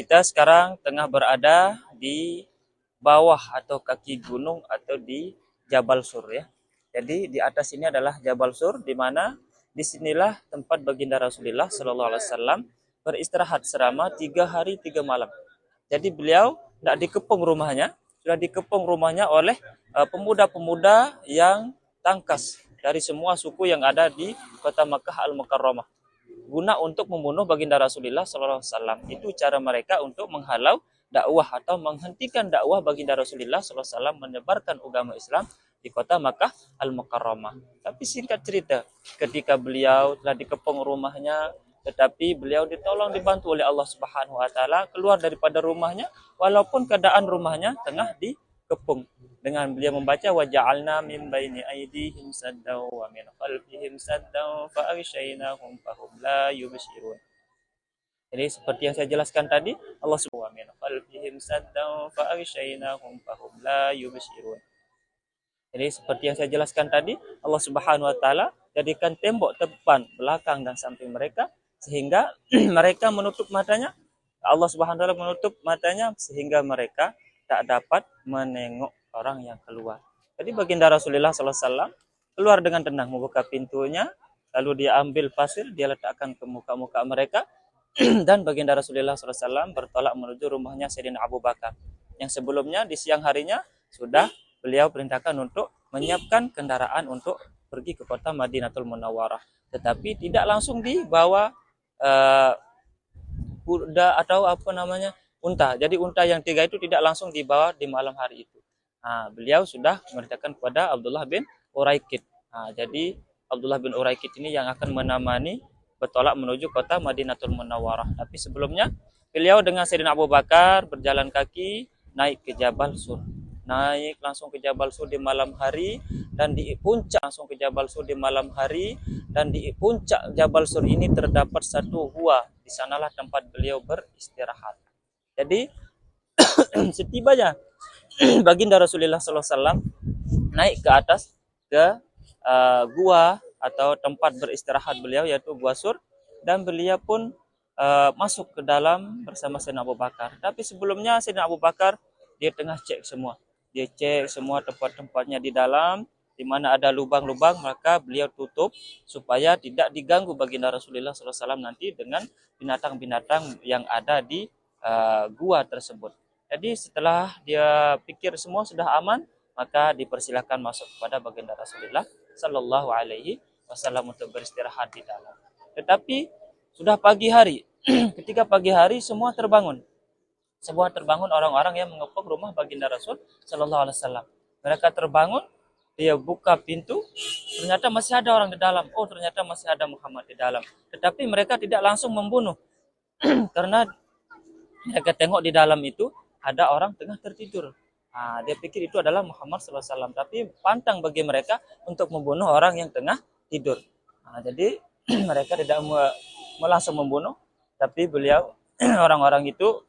Kita sekarang tengah berada di bawah atau kaki gunung atau di Jabal Sur ya. Jadi di atas ini adalah Jabal Sur, di mana disinilah tempat baginda Rasulullah Sallallahu Alaihi Wasallam beristirahat selama 3 hari 3 malam. Jadi beliau tidak dikepung rumahnya, sudah dikepung rumahnya oleh pemuda-pemuda yang tangkas dari semua suku yang ada di kota Makkah Al-Mukarramah, guna untuk membunuh baginda Rasulullah SAW. Itu cara mereka untuk menghalau dakwah atau menghentikan dakwah baginda Rasulullah SAW menyebarkan agama Islam di kota Makkah Al-Mukarramah. Tapi singkat cerita, ketika beliau telah dikepung rumahnya, tetapi beliau ditolong, dibantu oleh Allah Subhanahu wa taala keluar daripada rumahnya walaupun keadaan rumahnya tengah dikepung, dengan beliau membaca waja'alna min baini aydihim saddan wa min khalfihim saddan fa aghshaynahum fahum la yubsirun. Jadi seperti yang saya jelaskan tadi, Allah Subhanahu wa min khalfihim saddan fa aghshaynahum fahum la yubsirun. Jadi seperti yang saya jelaskan tadi, Allah Subhanahu wa taala jadikan tembok depan, belakang dan samping mereka sehingga mereka menutup matanya. Allah Subhanahu wa taala menutup matanya sehingga mereka tak dapat menengok orang yang keluar. Jadi baginda Rasulullah SAW keluar dengan tenang, membuka pintunya, lalu dia ambil pasir, dia letakkan ke muka-muka mereka, dan baginda Rasulullah SAW bertolak menuju rumahnya Sayyidina Abu Bakar, yang sebelumnya di siang harinya sudah beliau perintahkan untuk menyiapkan kendaraan untuk pergi ke kota Madinatul Munawwarah. Tetapi tidak langsung dibawa kuda atau unta. Jadi unta yang 3 itu tidak langsung dibawa di malam hari itu. Beliau sudah memerintahkan kepada Abdullah bin Uraikid. Jadi Abdullah bin Uraikid ini yang akan menemani bertolak menuju kota Madinatul Munawwarah. Tapi sebelumnya beliau dengan Sayyidina Abu Bakar berjalan kaki naik ke Jabal Sur. Naik langsung ke Jabal Sur di malam hari, dan di puncak langsung ke Jabal Sur di malam hari, dan di puncak Jabal Sur ini terdapat satu gua. Di sanalah tempat beliau beristirahat. Jadi setibanya baginda Rasulullah SAW naik ke atas ke gua atau tempat beristirahat beliau, yaitu Gua Sur, dan beliau pun masuk ke dalam bersama Sayyidina Abu Bakar. Tapi sebelumnya Sayyidina Abu Bakar dia tengah cek semua. Dia cek semua tempat-tempatnya di dalam, di mana ada lubang-lubang, maka beliau tutup supaya tidak diganggu baginda Rasulullah SAW nanti dengan binatang-binatang yang ada di gua tersebut. Jadi setelah dia pikir semua sudah aman, maka dipersilakan masuk kepada baginda Rasulullah Sallallahu Alaihi Wasallam untuk beristirahat di dalam. Tetapi sudah pagi hari, ketika pagi hari semua terbangun. Semua terbangun orang-orang yang mengepung rumah baginda Rasul Sallallahu Alaihi Wasallam. Mereka terbangun, dia buka pintu, ternyata masih ada orang di dalam. Oh, ternyata masih ada Muhammad di dalam. Tetapi mereka tidak langsung membunuh, karena mereka tengok di dalam itu ada orang tengah tertidur. Dia pikir itu adalah Muhammad SAW. Tapi pantang bagi mereka untuk membunuh orang yang tengah tidur. Jadi mereka tidak langsung membunuh, tapi beliau orang-orang itu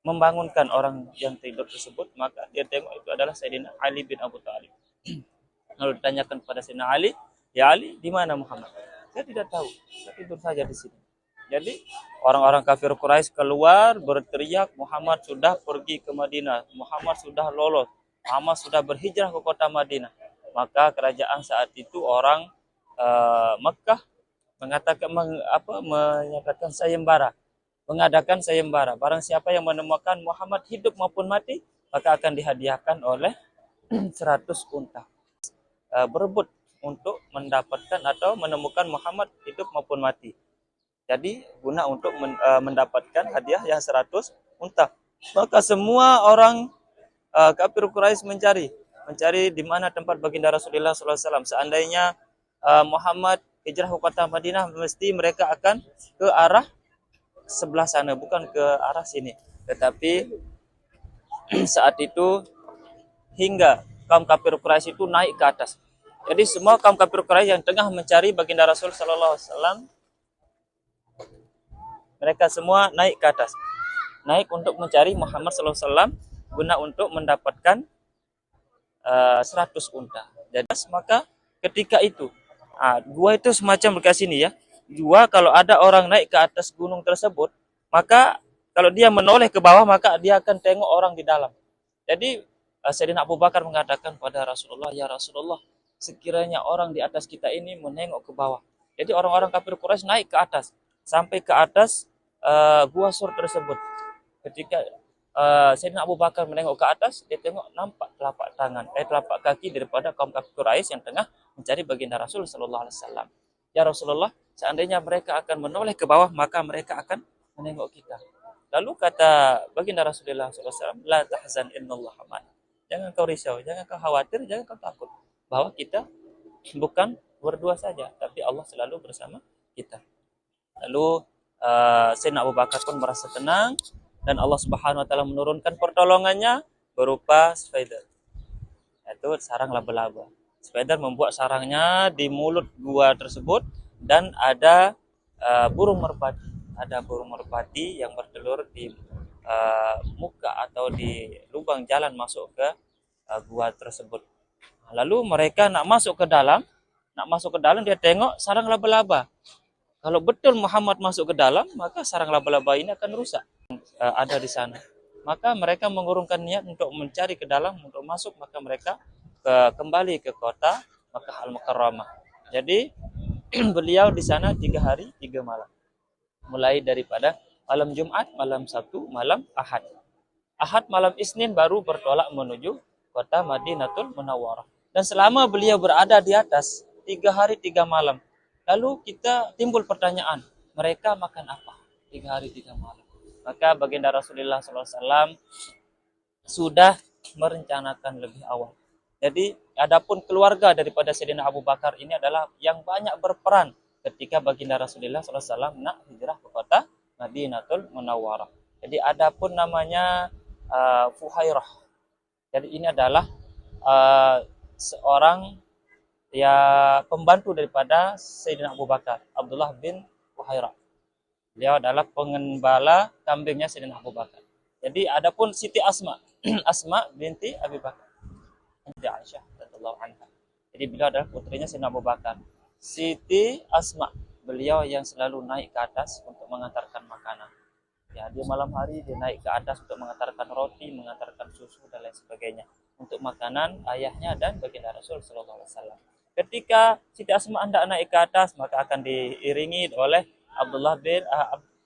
membangunkan orang yang tidur tersebut. Maka dia tengok itu adalah Sayyidina Ali bin Abu Thalib. Lalu ditanyakan kepada Sayyidina Ali, "Ya Ali, di mana Muhammad?" "Saya tidak tahu, saya tidur saja di sini." Jadi orang-orang kafir Quraisy keluar berteriak, "Muhammad sudah pergi ke Madinah, Muhammad sudah lolos, Muhammad sudah berhijrah ke kota Madinah." Maka kerajaan saat itu orang Mekah menyatakan sayembara, mengadakan sayembara. Barang siapa yang menemukan Muhammad hidup maupun mati, maka akan dihadiahkan oleh 100 unta. Berebut untuk mendapatkan atau menemukan Muhammad hidup maupun mati. Jadi guna untuk mendapatkan hadiah yang 100 unta. Maka semua orang kafir Quraisy mencari di mana tempat baginda Rasulullah SAW. Seandainya Muhammad hijrah ke kota Madinah, mesti mereka akan ke arah sebelah sana, bukan ke arah sini. Tetapi saat itu hingga kaum kafir Quraisy itu naik ke atas. Jadi semua kaum kafir Quraisy yang tengah mencari baginda Rasul Sallallahu Alaihi Wasallam, mereka semua naik ke atas, naik untuk mencari Muhammad Sallallahu Alaihi Wasallam guna untuk mendapatkan 100 unta. Jadi maka ketika itu gua itu semacam bekas ini ya. Gua kalau ada orang naik ke atas gunung tersebut, maka Kalau dia menoleh ke bawah, maka dia akan tengok orang di dalam. Jadi Sayyidina Abu Bakar mengatakan pada Rasulullah, ya Rasulullah, sekiranya orang di atas kita ini menengok ke bawah. Jadi orang-orang kafir Quraisy naik ke atas, sampai ke atas gua Sur tersebut. Ketika Sayyidina Abu Bakar menengok ke atas, dia tengok nampak telapak kaki daripada kaum kafir Quraisy yang tengah mencari baginda Rasul sallallahu alaihi wasallam. Ya Rasulullah, seandainya mereka akan menoleh ke bawah, maka mereka akan menengok kita. Lalu kata baginda Rasulullah sallallahu alaihi wasallam, la tahzan innallaha ma'ana. Jangan kau risau, jangan kau khawatir, jangan kau takut bahwa kita bukan berdua saja, tapi Allah selalu bersama kita. Lalu Sayyidina Abu Bakar pun merasa tenang, dan Allah Subhanahu wa taala menurunkan pertolongannya berupa spider. Yaitu sarang laba-laba. Spider membuat sarangnya di mulut gua tersebut, dan ada burung merpati. Ada burung merpati yang bertelur di muka atau di lubang jalan masuk ke gua tersebut. Lalu mereka nak masuk ke dalam, dia tengok sarang laba-laba. Kalau betul Muhammad masuk ke dalam, maka sarang laba-laba ini akan rusak. Ada di sana. Maka mereka mengurungkan niat untuk mencari ke dalam, untuk masuk, maka mereka kembali ke kota Makkah Al-Mukarramah. Jadi beliau di sana 3 hari 3 malam. Mulai daripada malam Jumat, malam Sabtu, malam Ahad. Ahad malam Isnin baru bertolak menuju kota Madinatul Munawwarah. Dan selama beliau berada di atas 3 hari 3 malam, lalu kita timbul pertanyaan, mereka makan apa 3 hari 3 malam? Maka baginda Rasulullah SAW sudah merencanakan lebih awal. Jadi adapun keluarga daripada Sayyidina Abu Bakar ini adalah yang banyak berperan ketika baginda Rasulullah SAW nak hijrah ke kota Madinatul Munawwarah. Jadi adapun namanya Fuhairah. Jadi ini adalah seorang pembantu daripada Sayyidina Abu Bakar, Abdullah bin Fuhairah. Beliau adalah pengembala kambingnya Sayyidina Abu Bakar. Jadi adapun Siti Asma, Asma binti Abi Bakar, binti Aisyah radhiyallahu anha. Jadi beliau adalah putrinya Sayyidina Abu Bakar. Siti Asma, beliau yang selalu naik ke atas untuk mengantarkan makanan. Ya, di malam hari dia naik ke atas untuk mengantarkan roti, mengantarkan susu dan lain sebagainya untuk makanan ayahnya dan baginda Rasul sallallahu alaihi wasallam. Ketika Siti Asma hendak naik ke atas, maka akan diiringi oleh Abdullah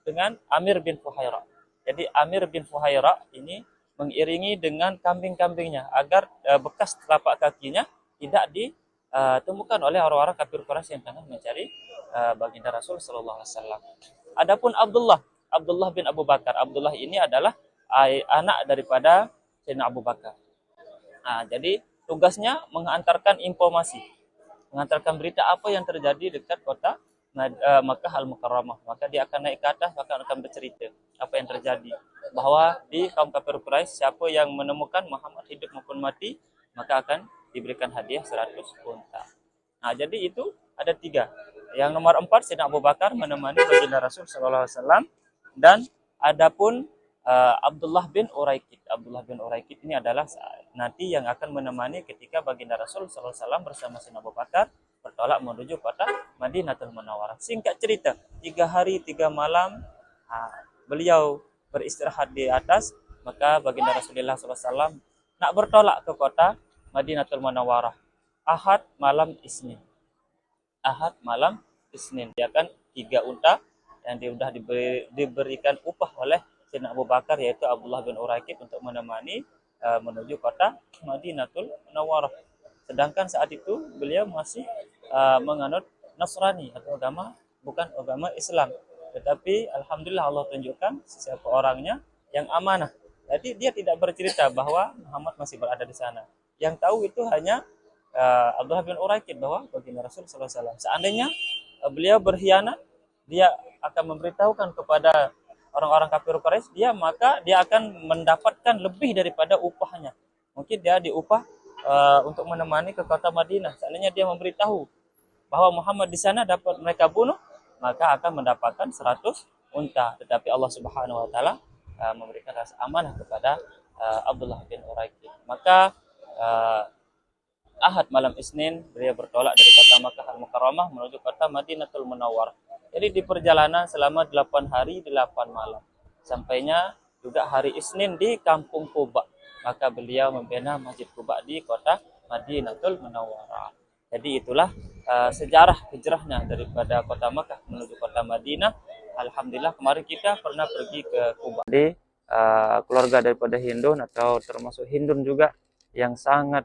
dengan Amir bin Fuhairah. Jadi Amir bin Fuhairah ini mengiringi dengan kambing-kambingnya agar bekas telapak kakinya tidak ditemukan oleh orang-orang kafir Quraisy yang tengah mencari baginda Rasul sallallahu alaihi wasallam. Adapun Abdullah bin Abu Bakar. Abdullah ini adalah anak daripada Sayyidina Abu Bakar. Nah, jadi tugasnya mengantarkan informasi, mengantarkan berita apa yang terjadi dekat kota Makkah Al-Mukarramah. Maka dia akan naik ke atas, maka akan bercerita apa yang terjadi. Bahwa di kaum kafir Quraisy, siapa yang menemukan Muhammad hidup maupun mati, maka akan diberikan hadiah 100 unta. Nah, jadi itu ada 3. Yang nomor 4, Sayyidina Abu Bakar menemani baginda Rasul sallallahu alaihi wasallam, dan adapun Abdullah bin Uraikid. Abdullah bin Uraikid ini adalah nanti yang akan menemani ketika baginda Rasul sallallahu alaihi wasallam bersama Sayyidina Abu Bakar bertolak menuju kota Madinatul Munawwarah. Singkat cerita, 3 hari 3 malam beliau beristirahat di atas, maka baginda Rasulullah SAW nak bertolak ke kota Madinatul Munawwarah. Ahad malam Isnin. Ahad malam Isnin. Dia kan 3 unta yang sudah diberikan upah oleh Sayyidina Abu Bakar, yaitu Abdullah bin Uraikid, untuk menemani menuju kota Madinatul Munawwarah. Sedangkan saat itu beliau masih menganut Nasrani atau bukan agama Islam. Tetapi alhamdulillah Allah tunjukkan siapa orangnya yang amanah. Jadi dia tidak bercerita bahwa Muhammad masih berada di sana. Yang tahu itu hanya Abdullah bin Uraikid, bahwa baginda Rasul sallallahu alaihi wasallam. Seandainya beliau berkhianat, dia akan memberitahukan kepada orang-orang kafir Quraisy, maka dia akan mendapatkan lebih daripada upahnya. Mungkin dia diupah untuk menemani ke kota Madinah. Seandainya dia memberitahu bahwa Muhammad di sana dapat mereka bunuh, maka akan mendapatkan 100 unta. Tetapi Allah Subhanahu wa taala memberikan rasa amanah kepada Abdullah bin Uraikid. Maka Ahad malam Isnin beliau bertolak dari kota Makkah Al-Mukarramah menuju kota Madinatul Munawwarah. Jadi di perjalanan selama 8 hari 8 malam. sampainya juga hari Isnin di Kampung Quba. Maka beliau membina Masjid Quba di kota Madinatul Munawwarah. Jadi itulah sejarah hijrahnya daripada kota Makkah menuju kota Madinah. Alhamdulillah kemarin kita pernah pergi ke Quba. Jadi keluarga daripada Hindun atau termasuk Hindun juga yang sangat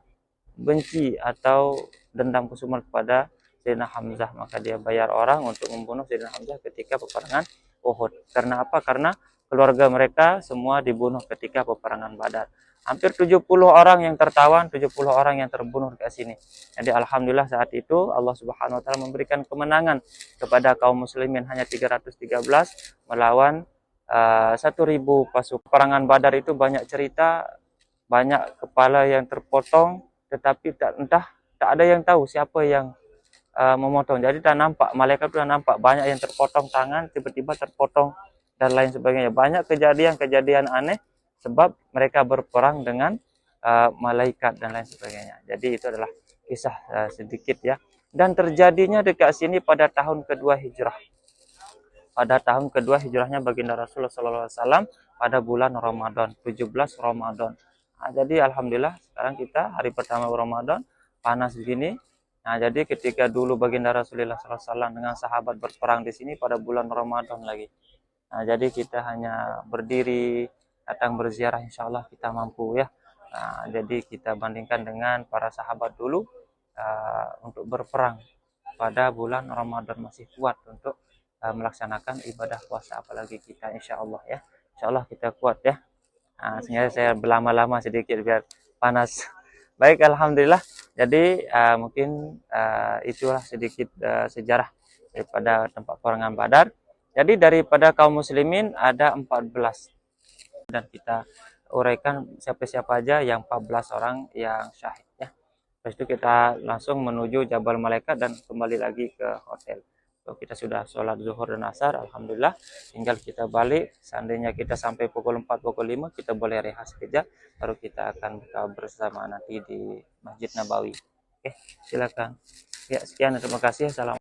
benci atau dendam kesumat kepada Sayyidina Hamzah, maka dia bayar orang untuk membunuh Sayyidina Hamzah ketika peperangan Uhud. Karena apa? Karena keluarga mereka semua dibunuh ketika peperangan Badar. Hampir 70 orang yang tertawan, 70 orang yang terbunuh ke sini. Jadi alhamdulillah saat itu Allah Subhanahu wa taala memberikan kemenangan kepada kaum muslimin hanya 313 melawan 1000 pasukan. Peperangan Badar itu banyak cerita, banyak kepala yang terpotong, tetapi tak ada yang tahu siapa yang memotong. Jadi tak nampak, malaikat sudah nampak banyak yang terpotong tangan, tiba-tiba terpotong dan lain sebagainya. Banyak kejadian-kejadian aneh sebab mereka berperang dengan malaikat dan lain sebagainya. Jadi itu adalah kisah sedikit ya. Dan terjadinya dekat sini pada tahun kedua hijrah. Pada tahun kedua hijrahnya baginda Rasulullah SAW pada bulan Ramadan, 17 Ramadan. Nah, jadi alhamdulillah sekarang kita hari pertama Ramadan panas begini. Nah, jadi ketika dulu baginda Rasulullah SAW dengan sahabat berperang di sini pada bulan Ramadan lagi. Nah, jadi kita hanya berdiri, datang berziarah, insya Allah kita mampu ya. Nah, jadi kita bandingkan dengan para sahabat dulu untuk berperang pada bulan Ramadan masih kuat untuk melaksanakan ibadah puasa, apalagi kita insya Allah ya. Insya Allah kita kuat ya. Nah, sehingga saya berlama-lama sedikit biar panas. Baik, alhamdulillah. Jadi mungkin itulah sedikit sejarah daripada tempat peperangan Badar. Jadi daripada kaum muslimin ada 14 dan kita uraikan siapa-siapa aja yang 14 orang yang syahid ya. Terus itu kita langsung menuju Jabal Malaikat dan kembali lagi ke hotel. Kita sudah sholat zuhur dan asar, alhamdulillah. Tinggal kita balik. Seandainya kita sampai pukul 4, pukul 5, kita boleh rehat sekejap. Baru kita akan buka bersama nanti di Masjid Nabawi. Oke, silakan. Ya, sekian. Terima kasih. Assalamualaikum.